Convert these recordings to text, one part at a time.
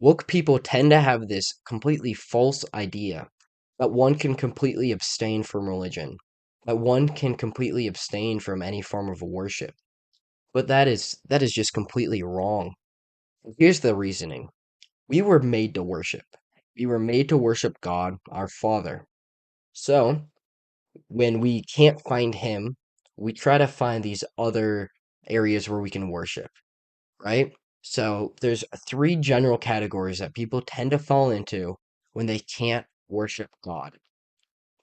woke people tend to have this completely false idea that one can completely abstain from religion, that one can completely abstain from any form of worship. But that is just completely wrong. Here's the reasoning. We were made to worship. We were made to worship God, our Father. So, when we can't find him, we try to find these other areas where we can worship, right? So there's three general categories that people tend to fall into when they can't worship God.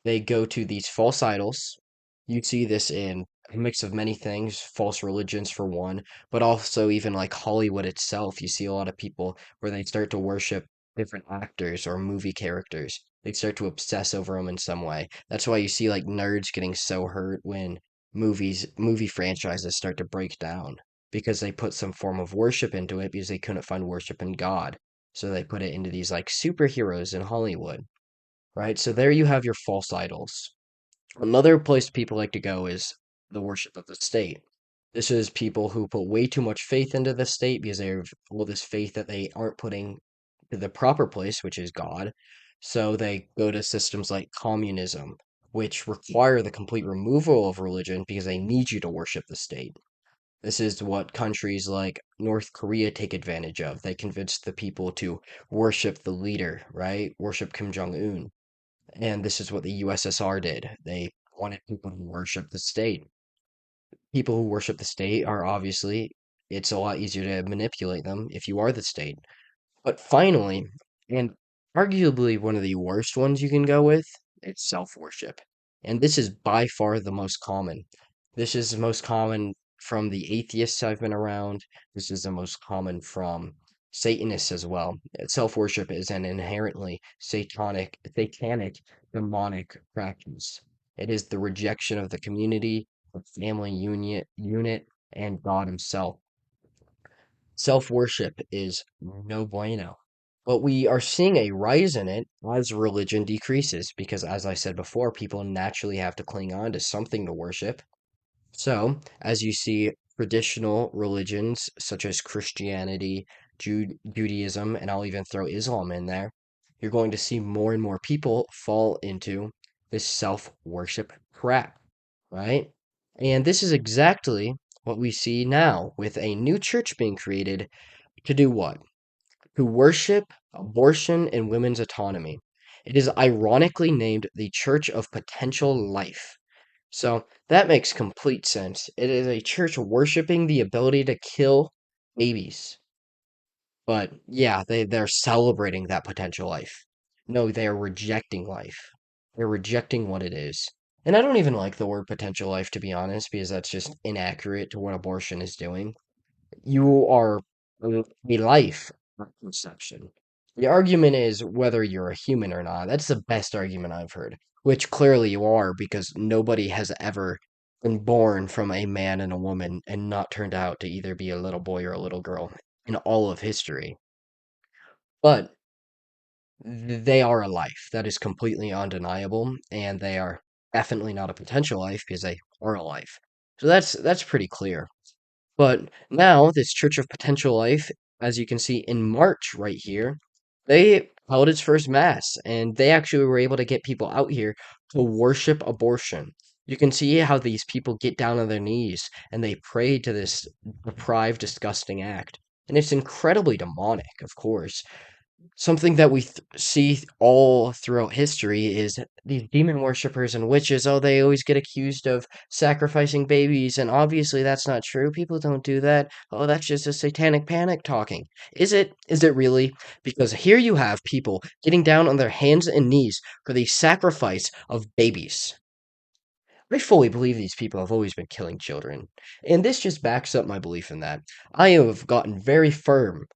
They go to these false idols. You see this in a mix of many things, false religions for one, but also even like Hollywood itself. You see a lot of people where they start to worship different actors or movie characters. They start to obsess over them in some way. That's why you see like nerds getting so hurt when movie franchises start to break down because they put some form of worship into it because they couldn't find worship in God. So they put it into these like superheroes in Hollywood, right? So there you have your false idols. Another place people like to go is the worship of the state. This is people who put way too much faith into the state because they have all this faith that they aren't putting to the proper place, which is God. So they go to systems like communism, which require the complete removal of religion because they need you to worship the state. This is what countries like North Korea take advantage of. They convince the people to worship the leader, right? Worship Kim Jong Un. And this is what the USSR did. They wanted people to worship the state. People who worship the state are obviously, it's a lot easier to manipulate them if you are the state. But finally, and arguably one of the worst ones you can go with, it's self worship. And this is by far the most common. This is the most common from the atheists I've been around. This is the most common from Satanists as well. Self worship is an inherently satanic, demonic practice. It is the rejection of the community, the family unit, and God Himself. Self worship is no bueno. But we are seeing a rise in it as religion decreases because, as I said before, people naturally have to cling on to something to worship. So, as you see traditional religions such as Christianity, Judaism, and I'll even throw Islam in there, you're going to see more and more people fall into this self worship trap, right? And this is exactly what we see now with a new church being created to do what? To worship abortion and women's autonomy. It is ironically named the Church of Potential Life. So that makes complete sense. It is a church worshiping the ability to kill babies. But yeah, they're celebrating that potential life. No, they are rejecting life. They're rejecting what it is. And I don't even like the word potential life, to be honest, because that's just inaccurate to what abortion is doing. You are a life conception. The argument is whether you're a human or not. That's the best argument I've heard, which clearly you are because nobody has ever been born from a man and a woman and not turned out to either be a little boy or a little girl in all of history. But they are a life. That is completely undeniable, and they are definitely not a potential life because they are a life. So that's pretty clear. But now, this Church of Potential Life, as you can see in March right here, they held its first mass and they actually were able to get people out here to worship abortion. You can see how these people get down on their knees and they pray to this deprived, disgusting act. And it's incredibly demonic, of course. Something that we see all throughout history is these demon worshippers and witches. Oh, they always get accused of sacrificing babies, and obviously that's not true. People don't do that. Oh, that's just a satanic panic talking. Is it? Is it really? Because here you have people getting down on their hands and knees for the sacrifice of babies. I fully believe these people have always been killing children, and this just backs up my belief in that. I have gotten very firm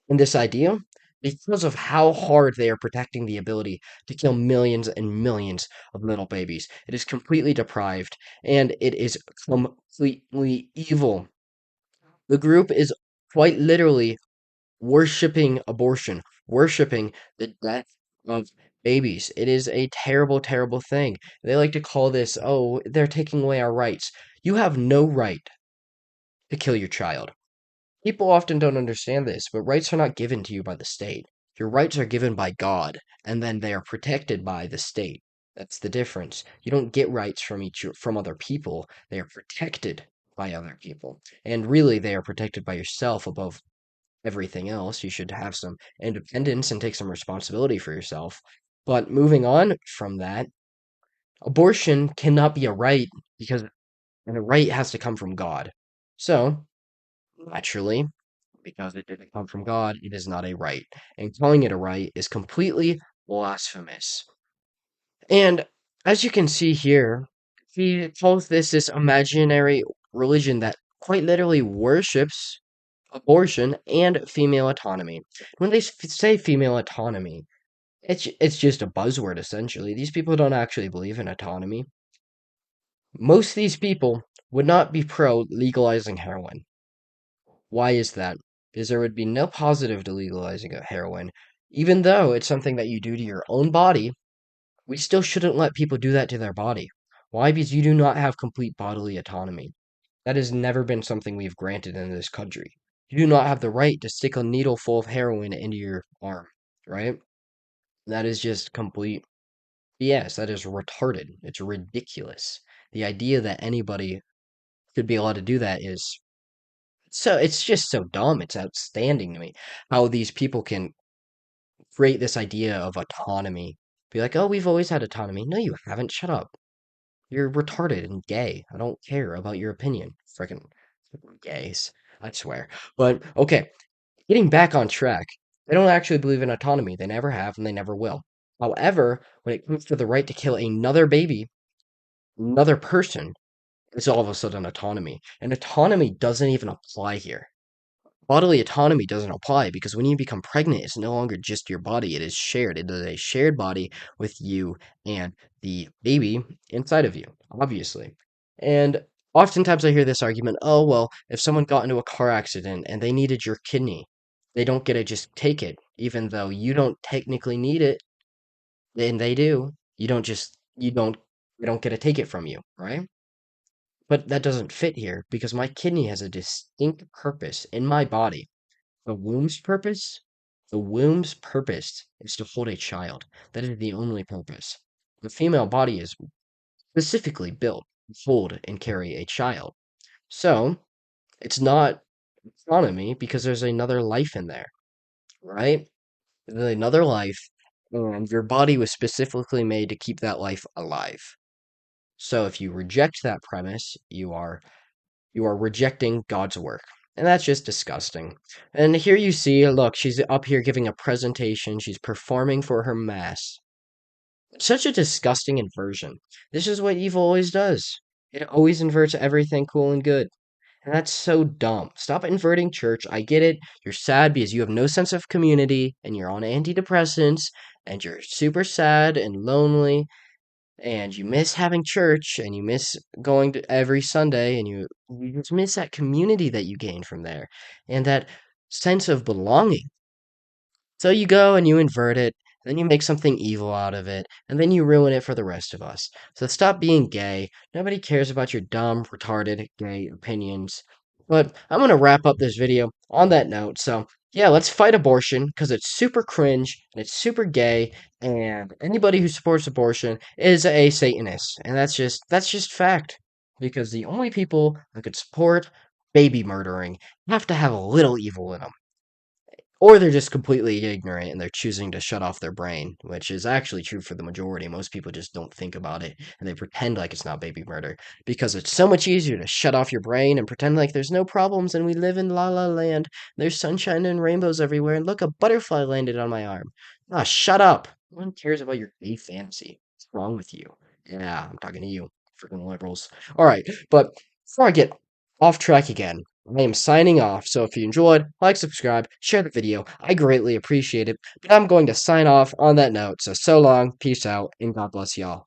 in this idea because of how hard they are protecting the ability to kill millions and millions of little babies. It is completely deprived and it is completely evil. The group is quite literally worshiping abortion, worshiping the death of babies. It is a terrible, terrible thing. They like to call this, oh, they're taking away our rights. You have no right to kill your child. People often don't understand this, but rights are not given to you by the state. Your rights are given by God, and then they are protected by the state. That's the difference. You don't get rights from other people. They are protected by other people. And really they are protected by yourself above everything else. You should have some independence and take some responsibility for yourself. But moving on from that, abortion cannot be a right because and a right has to come from God. So, naturally, because it didn't come from God, it is not a right. And calling it a right is completely blasphemous. And as you can see here, he calls this imaginary religion that quite literally worships abortion and female autonomy. When they say female autonomy, it's just a buzzword essentially. These people don't actually believe in autonomy. Most of these people would not be pro legalizing heroin. Why is that? Because there would be no positive to legalizing a heroin. Even though it's something that you do to your own body, we still shouldn't let people do that to their body. Why? Because you do not have complete bodily autonomy. That has never been something we've granted in this country. You do not have the right to stick a needle full of heroin into your arm, right? That is just complete BS. That is retarded. It's ridiculous. The idea that anybody should be allowed to do that is it's just so dumb. It's outstanding to me how these people can create this idea of autonomy. Be like, oh, we've always had autonomy. No, you haven't. Shut up. You're retarded and gay. I don't care about your opinion. Freaking gays. I swear. But okay, getting back on track. They don't actually believe in autonomy. They never have and they never will. However, when it comes to the right to kill another baby, another person, it's all of a sudden autonomy. And autonomy doesn't even apply here. Bodily autonomy doesn't apply because when you become pregnant, it's no longer just your body, it is shared. It is a shared body with you and the baby inside of you, obviously. And oftentimes I hear this argument, oh, well, if someone got into a car accident and they needed your kidney, they don't get to just take it, even though you don't technically need it, and they do. They don't get to take it from you, right? But that doesn't fit here because my kidney has a distinct purpose in my body. The womb's purpose? The womb's purpose is to hold a child. That is the only purpose. The female body is specifically built to hold and carry a child. So, it's not autonomy because there's another life in there, right? There's another life, and your body was specifically made to keep that life alive. So, if you reject that premise, you are rejecting God's work. And that's just disgusting. And here you see, look, she's up here giving a presentation. She's performing for her mass. Such a disgusting inversion. This is what evil always does. It always inverts everything cool and good. And that's so dumb. Stop inverting church. I get it. You're sad because you have no sense of community and you're on antidepressants and you're super sad and lonely and you miss having church and you miss going to every Sunday and you just miss that community that you gain from there and that sense of belonging. So you go and you invert it, then you make something evil out of it, and then you ruin it for the rest of us. So stop being gay. Nobody cares about your dumb, retarded, gay opinions. But I'm going to wrap up this video on that note. So, yeah, let's fight abortion because it's super cringe and it's super gay, and anybody who supports abortion is a Satanist. And that's just fact. Because the only people that could support baby murdering have to have a little evil in them. Or they're just completely ignorant and they're choosing to shut off their brain, which is actually true for the majority. Most people just don't think about it and they pretend like it's not baby murder because it's so much easier to shut off your brain and pretend like there's no problems and we live in la la land. There's sunshine and rainbows everywhere. And look, a butterfly landed on my arm. Ah, shut up. No one cares about your gay fantasy. What's wrong with you? Yeah, I'm talking to you, freaking liberals. All right, but before I get off track again, I am signing off, so if you enjoyed, like, subscribe, share the video. I greatly appreciate it. But I'm going to sign off on that note. So long, peace out, and God bless y'all.